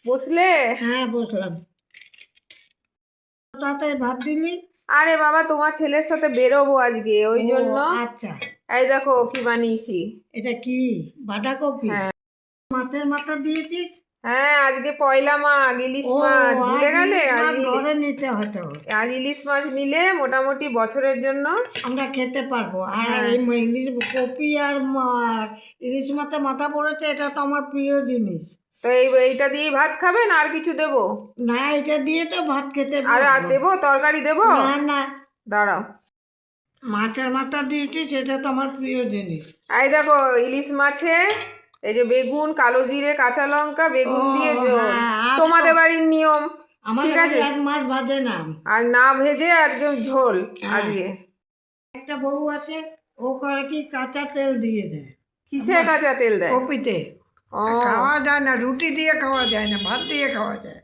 বসলে? হ্যাঁ বসলাম। তাড়াতাড়ি ভাত দিলি? আরে বাবা, তোমার ছেলের সাথে বেরোবো আজকে, ওই ও জন্য। আচ্ছা। এই দেখো কি বানিয়েছি। এটা কি? বাঁধাকপি? হ্যাঁ মাছের মাথা দিয়েছিস? হ্যাঁ, আজকে পয়লা মাঘ, ইলিশ ও মাছ ভুলে আজ গেলে? ইলিশ আজ মাছ ঘরে নিতে হতো। আজ ইলিশ মাছ নিলে মোটামুটি বছরের জন্য আমরা খেতে পারবো। আর হ্যাঁ। এই ইলিশ কপি আর ইলিশ মাছের মাথা পড়েছে, এটা তো আমার প্রিয় জিনিস। তো এইটা দিয়েই ভাত খাবেন, আর কিছু দেবো? না, এটা দিয়ে তো ভাত খেতে আর পারবো। দেবো, তরকারি দেবো? না না, দাঁড়াও। মাছের মাথা দিয়েছি, সেটা তো আমার প্রিয় জিনিস। এই দেখো ইলিশ মাছে এই যে বেগুন, কালো জিরে, কাঁচা লঙ্কা, বেগুন দিয়ে ঝোল। হ্যাঁ, তোমাদের বাড়ির নিয়ম, ঠিক আমাদের আছে? এক মাছ ভাজে না। আর না ভেজে আজকে ঝোল। আজকে একটা বউ আছে, ও করে কি কাঁচা তেল দিয়ে দেয়। কিসে কাঁচা তেল দেয়? কপিতে। ও খাওয়া যায় না, রুটি দিয়ে খাওয়া যায় না, ভাত দিয়ে খাওয়া যায়।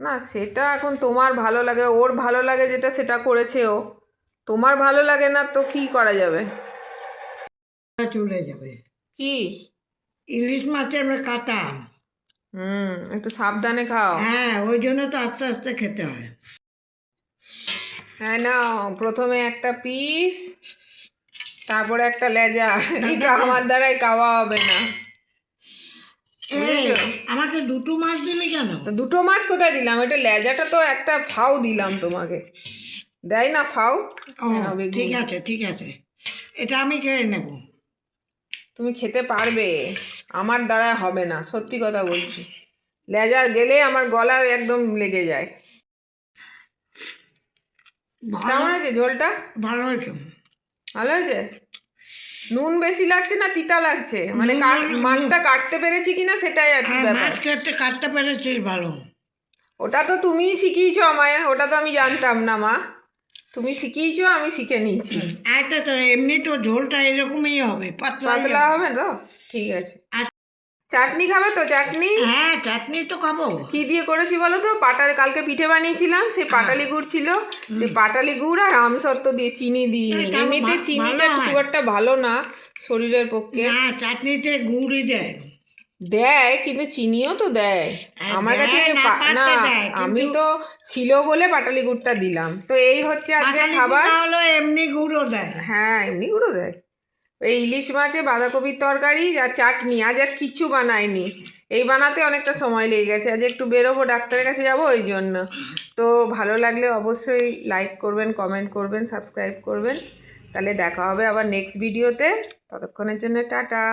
না, সেটা এখন তোমার ভালো লাগে, ওর ভালো লাগে যেটা সেটা করেছে ও। তোমার ভালো লাগে না তো কি করা যাবে? চলে যাবে। কি? ইলিশ মাছের কাঁটা। একটু সাবধানে খাও। হ্যাঁ, ওই জন্য তো আস্তে আস্তে খেতে হয়। হ্যাঁ নাও, প্রথমে একটা পিস, তারপরে একটা লেজা। এটা আমার দ্বারাই খাওয়া হবে না। এই, আমাকে দুটো মাছ দিলি কেন? তো দুটো মাছ কোথায় দিলাম? এটা লেজাটা তো একটা ফাও দিলাম তোমাকে। দেয় না ফাও? ও ঠিক আছে ঠিক আছে, এটা আমি খেয়ে নেব। তুমি খেতে পারবে, আমার দ্বারা হবে না, সত্যি কথা বলছি। লেজা গেলে আমার গলা একদম লেগে যায়। কেমন আছে ঝোলটা? ভালো হয়েছে। ভালো হয়েছে? নুন বেশি লাগছে না তিতা লাগছে? মানে মাছটা কাটতে পেরেছি কিনা সেটাই আর কি ব্যাপার। মাছ কাটতে পেরেছিস ভালো। ওটা তো তুমিই শিখিয়েছো আমায়, ওটা তো আমি জানতাম না মা। তুমি শিখিয়েছো, আমি শিখে নিয়েছি। একটা তো এমনি তো ঝোলটা এরকমই হবে, পাতলা হবে তো? ঠিক আছে। চাটনি খাবে তো? চাটনি? হ্যাঁ, চাটনি তো খাবো। কি দিয়ে করেছি বলো তো? কালকে পিঠে বানিয়েছিলাম, সেই পাটালি গুড় ছিল, সেই পাটালি গুড় আর আমসত্ত্ব দিয়ে, চিনি দিইনি। এমনিতে চিনিটা খুব একটা ভালো না শরীরের পক্ষে। না, চাটনিতে গুড়ই দেয়। দেয়, কিন্তু চিনিও তো দেয় আমার কাছে। না, আমি তো ছিল বলে পাটালি গুড়টা দিলাম। তো এই হচ্ছে আজকে খাবার। হলো এমনি গুড়ও দেয়। হ্যাঁ, এমনি গুঁড়ো দেয়। এই ইলিশ মাছে বাঁধাকপির তরকারি আর চাটনি, আজ আর কিচ্ছু বানাইনি। এই বানাতে অনেকটা সময় লেগে গেছে। আজ একটু বেরোবো, ডাক্তারের কাছে যাবো, ওই জন্য। তো ভালো লাগলে অবশ্যই লাইক করবেন, কমেন্ট করবেন, সাবস্ক্রাইব করবেন। তাহলে দেখা হবে আবার নেক্সট ভিডিওতে। ততক্ষণের জন্য টাটা।